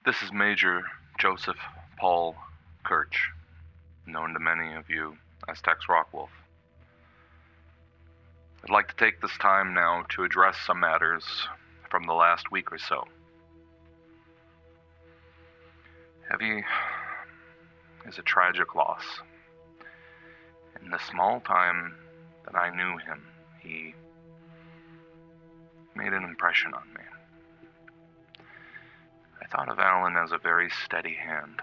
This is Major Joseph Paul Kirch, known to many of you as Tex Rockwolf. I'd like to take this time now to address some matters from the last week or so. Heavy is a tragic loss. In the small time that I knew him, he made an impression on me. I thought of Alan as a very steady hand.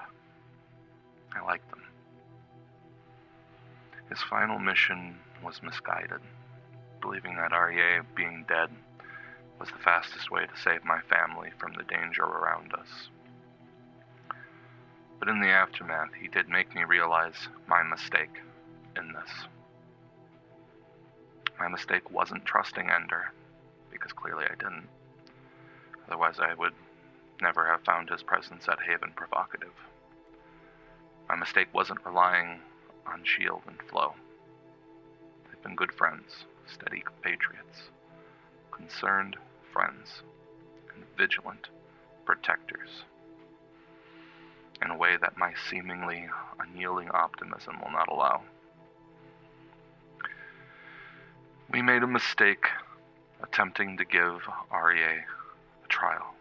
I liked him. His final mission was misguided, believing that REA being dead was the fastest way to save my family from the danger around us. But in the aftermath, he did make me realize my mistake in this. My mistake wasn't trusting Ender, because clearly I didn't. Otherwise I would never have found his presence at Haven provocative. My mistake wasn't relying on Shield and Flo. They've been good friends, steady compatriots, concerned friends, and vigilant protectors, in a way that my seemingly unyielding optimism will not allow. We made a mistake attempting to give REA a trial.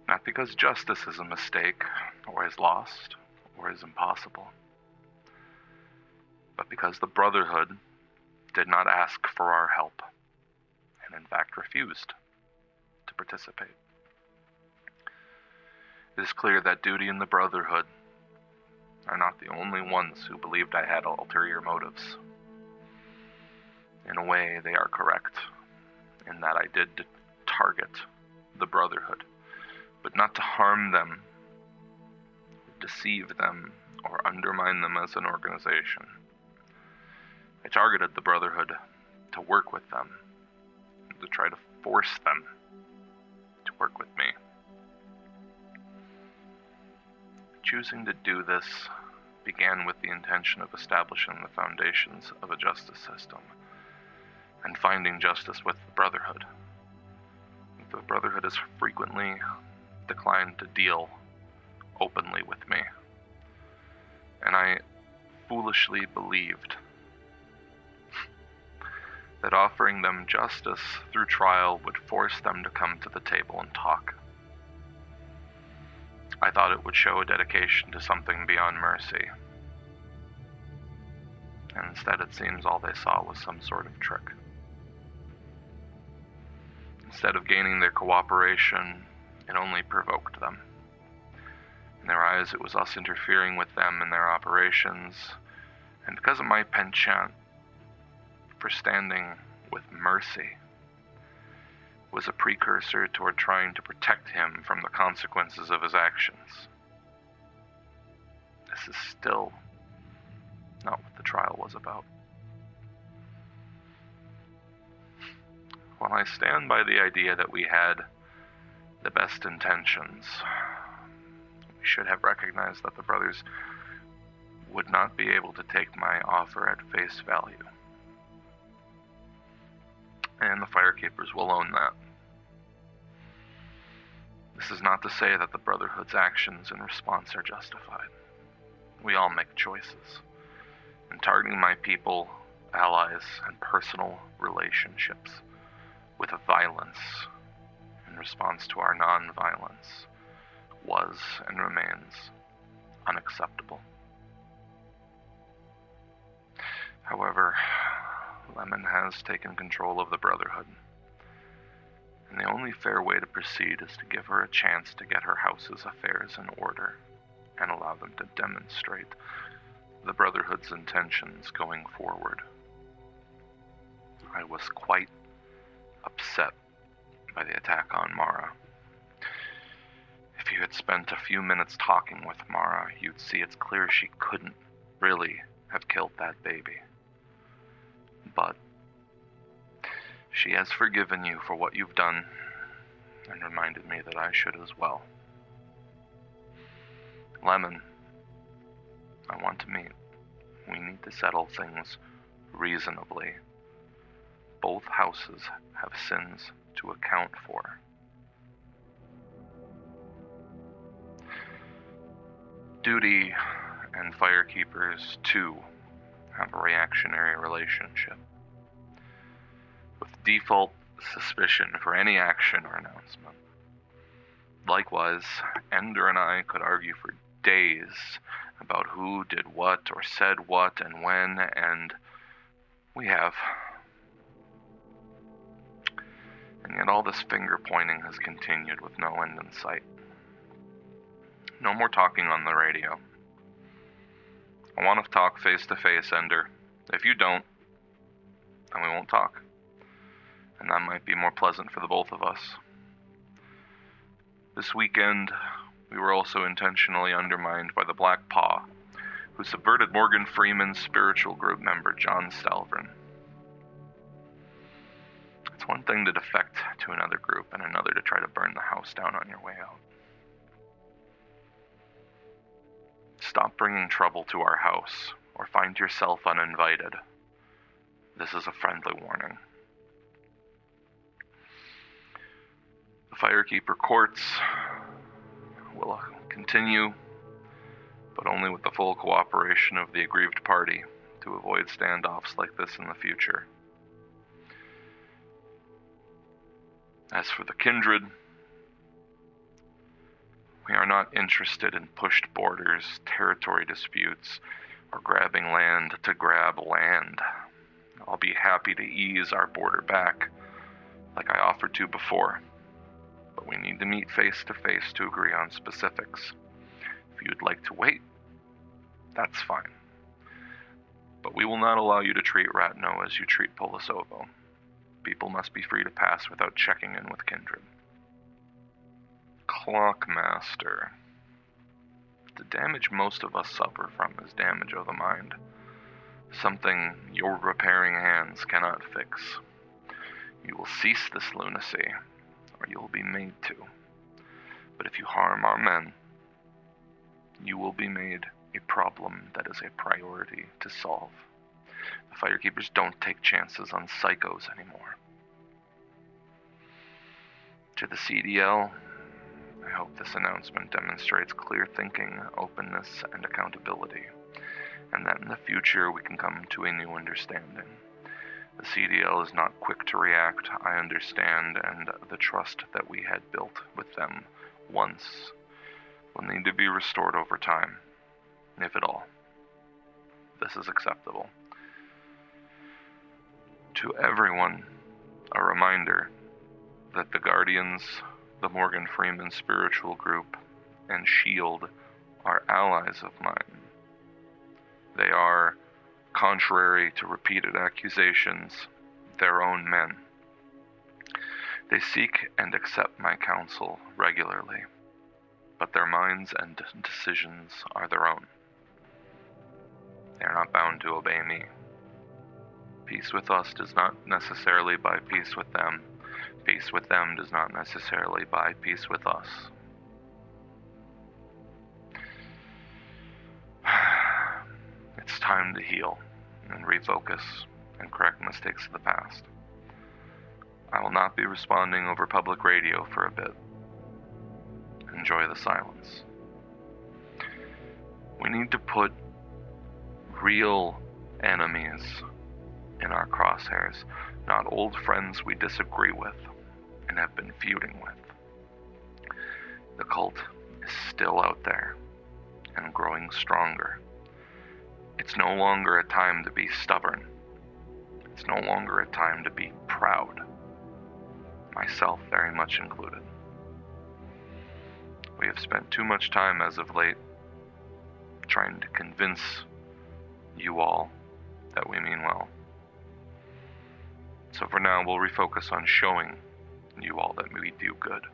Not because justice is a mistake, or is lost, or is impossible, but because the Brotherhood did not ask for our help, and in fact refused to participate. It is clear that Duty and the Brotherhood are not the only ones who believed I had ulterior motives. In a way, they are correct, in that I did target the Brotherhood, but not to harm them, deceive them, or undermine them as an organization. I targeted the Brotherhood to work with them, and to try to force them to work with me. Choosing to do this began with the intention of establishing the foundations of a justice system, and finding justice with the Brotherhood. The Brotherhood has frequently declined to deal openly with me, and I foolishly believed that offering them justice through trial would force them to come to the table and talk. I thought it would show a dedication to something beyond mercy, and instead it seems all they saw was some sort of trick. Instead of gaining their cooperation, it only provoked them. In their eyes, it was us interfering with them in their operations, and because of my penchant for standing with mercy, was a precursor toward trying to protect him from the consequences of his actions. This is still not what the trial was about. While I stand by the idea that we had the best intentions, we should have recognized that the brothers would not be able to take my offer at face value. And the Firekeepers will own that. This is not to say that the Brotherhood's actions in response are justified. We all make choices. And targeting my people, allies, and personal relationships with violence in response to our non-violence was and remains unacceptable. However, Lemon has taken control of the Brotherhood, and the only fair way to proceed is to give her a chance to get her house's affairs in order and allow them to demonstrate the Brotherhood's intentions going forward. I was quite upset by the attack on Mara. If you had spent a few minutes talking with Mara, you'd see it's clear she couldn't really have killed that baby. But she has forgiven you for what you've done and reminded me that I should as well. Lemon, I want to meet. We need to settle things reasonably. Both houses have sins to account for. Duty and firekeepers, too, have a reactionary relationship, with default suspicion for any action or announcement. Likewise, Ender and I could argue for days about who did what or said what and when, and we have. And yet all this finger-pointing has continued with no end in sight. No more talking on the radio. I want to talk face-to-face, Ender. If you don't, then we won't talk. And that might be more pleasant for the both of us. This weekend, we were also intentionally undermined by the Black Paw, who subverted Morgan Freeman's spiritual group member, John Stelvern. It's one thing to defect to another group and another to try to burn the house down on your way out. Stop bringing trouble to our house, or find yourself uninvited. This is a friendly warning. The Firekeeper courts will continue, but only with the full cooperation of the aggrieved party to avoid standoffs like this in the future. As for the Kindred, we are not interested in pushed borders, territory disputes, or grabbing land to grab land. I'll be happy to ease our border back, like I offered to before, but we need to meet face to face to agree on specifics. If you'd like to wait, that's fine. But we will not allow you to treat Ratno as you treat Polosovo. People must be free to pass without checking in with Kindred. Clockmaster. The damage most of us suffer from is damage of the mind. Something your repairing hands cannot fix. You will cease this lunacy, or you will be made to. But if you harm our men, you will be made a problem that is a priority to solve. The Firekeepers don't take chances on psychos anymore. To the CDL, I hope this announcement demonstrates clear thinking, openness, and accountability, and that in the future we can come to a new understanding. The CDL is not quick to react, I understand, and the trust that we had built with them once will need to be restored over time, if at all. This is acceptable. To everyone, a reminder that the Guardians, the Morgan Freeman spiritual group, and SHIELD are allies of mine. They are, contrary to repeated accusations, their own men. They seek and accept my counsel regularly, but their minds and decisions are their own. They are not bound to obey me. Peace with us does not necessarily buy peace with them. Peace with them does not necessarily buy peace with us. It's time to heal and refocus and correct mistakes of the past. I will not be responding over public radio for a bit. Enjoy the silence. We need to put real enemies in our crosshairs, not old friends we disagree with and have been feuding with. The cult is still out there and growing stronger. It's no longer a time to be stubborn. It's no longer a time to be proud, myself very much included. We have spent too much time as of late trying to convince you all that we mean well. So for now, we'll refocus on showing you all that we do good.